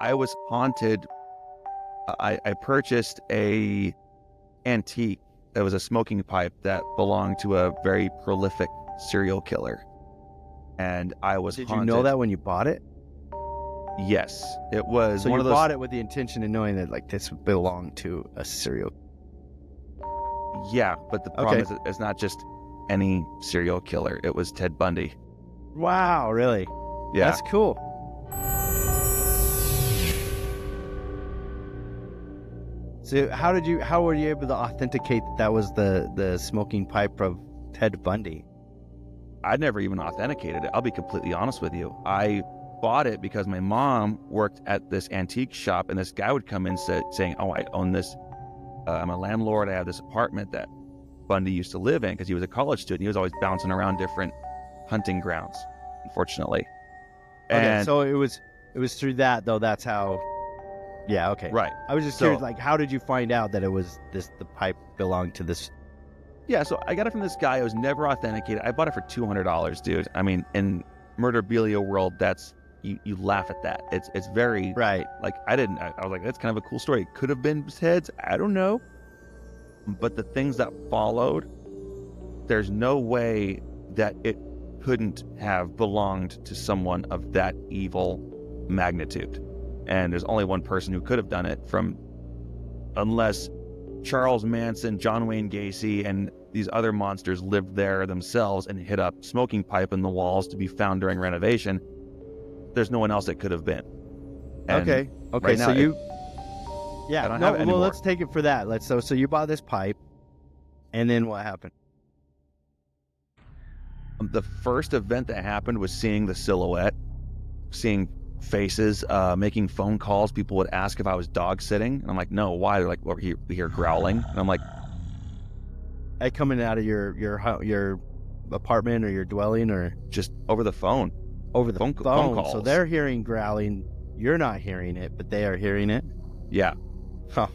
I was haunted. I purchased a antique that was a smoking pipe that belonged to a very prolific serial killer. And I was Did haunted. you know that when you bought it? Yes. It was So one you of those... bought it with the intention of knowing that like this belonged to a serial. Yeah, but the problem is it's not just any serial killer. It was Ted Bundy. Wow, really? Yeah. That's cool. So how were you able to authenticate that was the smoking pipe of Ted Bundy? I never even authenticated it. I'll be completely honest with you. I bought it because my mom worked at this antique shop, and this guy would come in saying, "Oh, I own this. I'm a landlord. I have this apartment that Bundy used to live in," because he was a college student. He was always bouncing around different hunting grounds, unfortunately. Okay, so it was through that though. That's how. Yeah. Okay. Right. I was just curious, like, how did you find out that it was the pipe belonged to this? Yeah, so I got it from this guy. It was never authenticated. I bought it for $200, dude. I mean, in murderabilia world, that's you laugh at that. It's very right. Like I was like, that's kind of a cool story. It could have been Ted's. I don't know. But the things that followed, there's no way that it couldn't have belonged to someone of that evil magnitude. And there's only one person who could have done it, unless Charles Manson, John Wayne Gacy, and these other monsters lived there themselves and hid a smoking pipe in the walls to be found during renovation. There's no one else it could have been. And okay. Right so now, let's take it for that. So you bought this pipe, and then what happened? The first event that happened was seeing the silhouette, seeing faces, making phone calls. People would ask if I was dog sitting, and I'm like, no. Why? They're like, well, we hear growling, and I'm like, hey, coming out of your apartment or your dwelling, or just over the phone. Over the phone calls. So they're hearing growling. You're not hearing it, but they are hearing it. Yeah. Huh.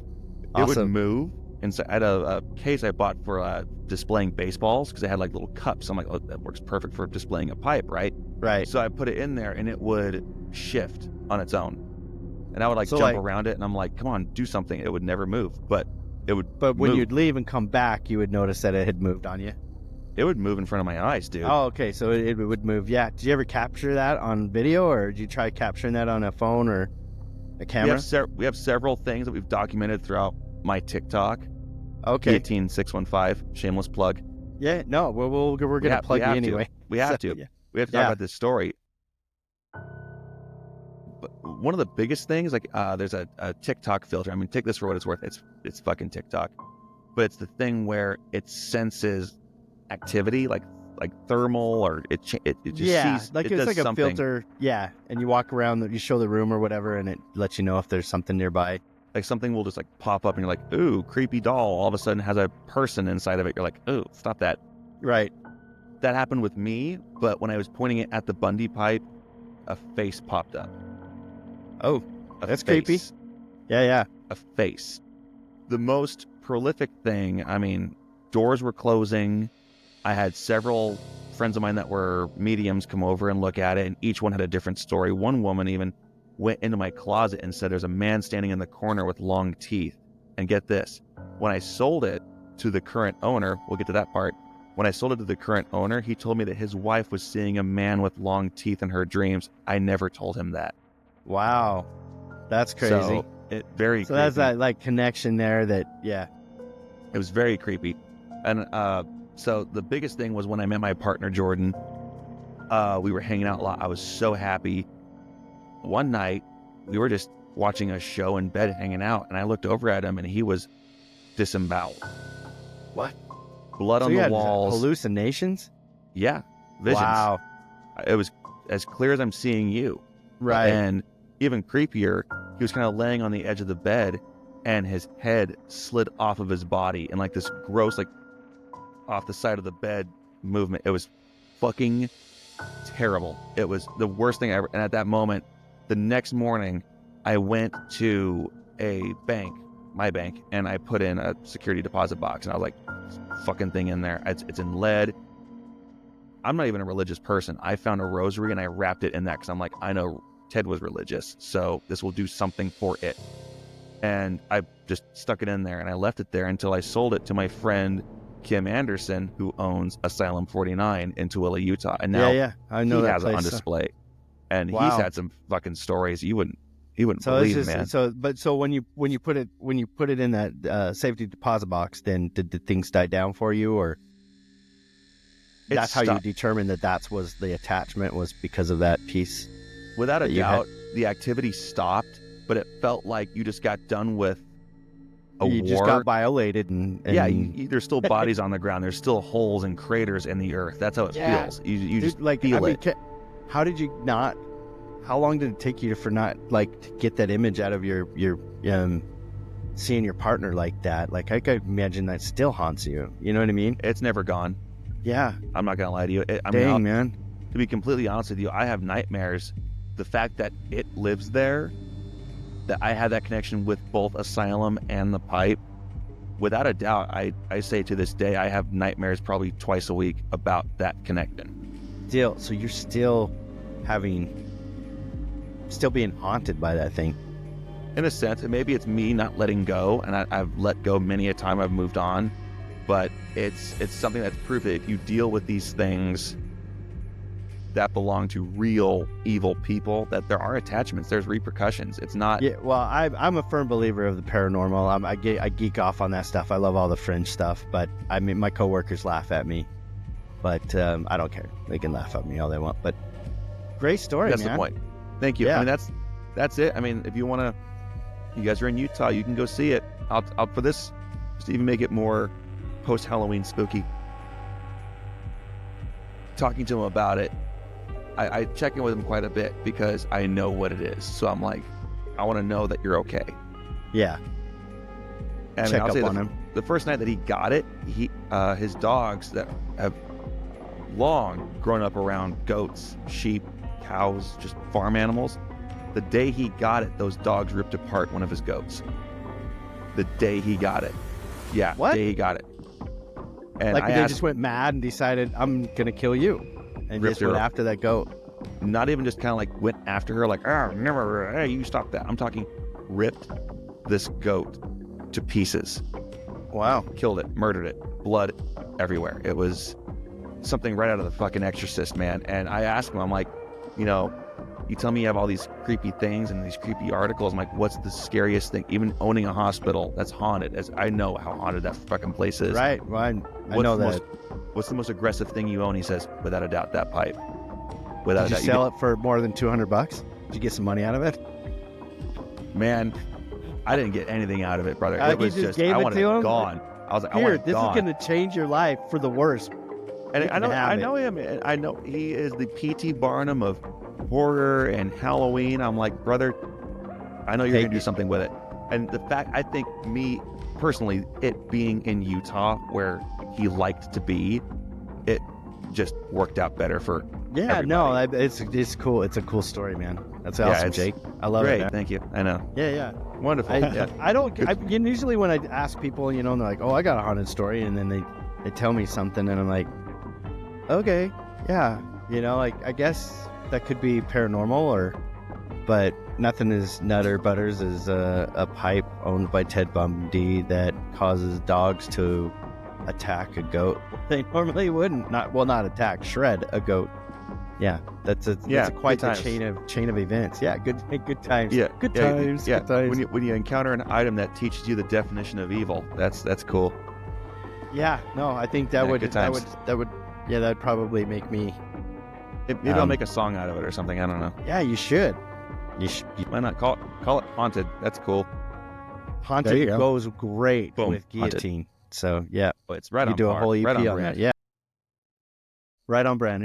It Awesome. would move. And so I had a case I bought for displaying baseballs, because they had like little cups. I'm like, oh, that works perfect for displaying a pipe, right? Right. So I put it in there, and it would shift on its own. And I would jump around it, and I'm like, come on, do something. It would never move, but it would. But when move. you'd leave and come back, you would notice that it had moved on you. It would move in front of my eyes, dude. Oh, okay. So it would move. Yeah. Did you ever capture that on video, or did you try capturing that on a phone or a camera? We have several things that we've documented throughout my TikTok. Okay. Guillotine 615, shameless plug. Yeah. No. We're gonna plug you anyway. We have to. Yeah. We have to talk about this story. But one of the biggest things, there's a TikTok filter. I mean, take this for what it's worth. It's fucking TikTok, but it's the thing where it senses activity, like thermal, or it just sees. Like it it's does like something. a filter. Yeah, and you walk around, you show the room or whatever, and it lets you know if there's something nearby. Like something will just pop up, and you're like, ooh, creepy doll. All of a sudden has a person inside of it. You're like, ooh, stop that. Right. That happened with me, but when I was pointing it at the Bundy pipe, a face popped up. Oh, that's face. creepy. Yeah. A face. The most prolific thing, I mean, doors were closing. I had several friends of mine that were mediums come over and look at it, and each one had a different story. One woman even went into my closet and said, there's a man standing in the corner with long teeth. And get this, when I sold it to the current owner, we'll get to that part. When I sold it to the current owner, he told me that his wife was seeing a man with long teeth in her dreams. I never told him that. Wow. That's crazy. So very creepy. That's that connection there that, yeah. It was very creepy. And so the biggest thing was when I met my partner, Jordan, we were hanging out a lot. I was so happy. One night, we were just watching a show in bed, hanging out, and I looked over at him, and he was disemboweled. What? Blood on the walls. Hallucinations? Yeah. Visions. Wow. It was as clear as I'm seeing you. Right. And even creepier, he was kind of laying on the edge of the bed, and his head slid off of his body in this gross, off the side of the bed movement. It was fucking terrible. It was the worst thing ever. And at that moment, the next morning, I went to a bank, my bank, and I put in a security deposit box, and I was like, fucking thing in there. It's in lead. I'm not even a religious person. I found a rosary, and I wrapped it in that, because I'm like, I know Ted was religious, so this will do something for it. And I just stuck it in there, and I left it there until I sold it to my friend Kim Anderson, who owns Asylum 49 in Tooele, Utah. And now I know he that has place. it on display. And Wow. he's had some fucking stories you wouldn't So believe, it's man. So when you put it in that safety deposit box, then did the things die down for you, or that's how you determined that was the attachment, was because of that piece? Without a doubt, the activity stopped, but it felt like you just got done with a war. You just got violated, and yeah, there's still bodies on the ground. There's still holes and craters in the earth. That's how it feels. You just like feel it. How did you not? How long did it take you to get that image out of your seeing your partner like that? Like, I could imagine that still haunts you. You know what I mean? It's never gone. Yeah. I'm not gonna lie to you. Man. To be completely honest with you, I have nightmares. The fact that it lives there, that I had that connection with both Asylum and the pipe, without a doubt, I say to this day, I have nightmares probably twice a week about that connection. So you're still being haunted by that thing. In a sense, and maybe it's me not letting go, and I've let go many a time. I've moved on, but it's something that's proof that if you deal with these things that belong to real evil people, that there are attachments, there's repercussions. It's not. Yeah, well, I'm a firm believer of the paranormal. I geek off on that stuff. I love all the fringe stuff, but I mean, my coworkers laugh at me, but I don't care. They can laugh at me all they want. But great story, That's man. the point. Thank you. Yeah. I mean, that's it. I mean, if you want to, you guys are in Utah, you can go see it. I'll for this, just to even make it more post-Halloween spooky, talking to him about it, I check in with him quite a bit because I know what it is. So I'm like, I want to know that you're okay. Yeah. And Check I'll up say on him. The first night that he got it, his dogs that have long grown up around goats, sheep, cows, just farm animals. The day he got it, those dogs ripped apart one of his goats. The day he got it. Yeah, What? The day he got it. And Like, they just went mad and decided, I'm going to kill you. And Ripped just went her up. after that goat. not even just kind of like went after her like, oh, never, hey, you stop that. I'm talking ripped this goat to pieces. Wow. Killed it, murdered it, blood everywhere. It was something right out of the fucking Exorcist, man. And I asked him, I'm like, you know, you tell me you have all these creepy things and these creepy articles. I'm like, what's the scariest thing? Even owning a hospital that's haunted, as I know how haunted that fucking place is. Right. Well, I know that. What's the most aggressive thing you own? He says, without a doubt, that pipe. Without Did a you doubt. sell it for more than $200? Did you get some money out of it? Man, I didn't get anything out of it, brother. You It was just just, gave I it wanted to it him? gone. I was like, I Here, want it this gone. is going to change your life for the worse. And You I know, can have I it. know him. And I know he is the P.T. Barnum of horror and Halloween. I'm like, brother, I know you're going to do something with it. And the fact, I think me personally, it being in Utah where he liked to be, it just worked out better for everybody. No, it's cool. It's a cool story, man. That's awesome, it's Jake. I love Great, it. Man. thank you. I know. Yeah. Wonderful. Usually when I ask people, and they're like, "Oh, I got a haunted story," and then they tell me something, and I'm like, "Okay, yeah, like I guess that could be paranormal, but nothing is nutter butters as a pipe owned by Ted Bundy that causes dogs to attack a goat. They normally wouldn't. Not attack, shred a goat. Yeah, that's quite good the chain of events. Yeah, good times. Yeah, good times. Yeah, Good times. when you encounter an item that teaches you the definition of evil, that's cool. Yeah, no, I think Yeah, that'd probably make me. Maybe I'll make a song out of it or something. I don't know. Yeah, you should. Why not call it haunted? That's cool. Haunted goes great Boom, with Guillotine. So yeah, But it's right you on do par, a whole EP right on brand. that. Yeah, right on brand.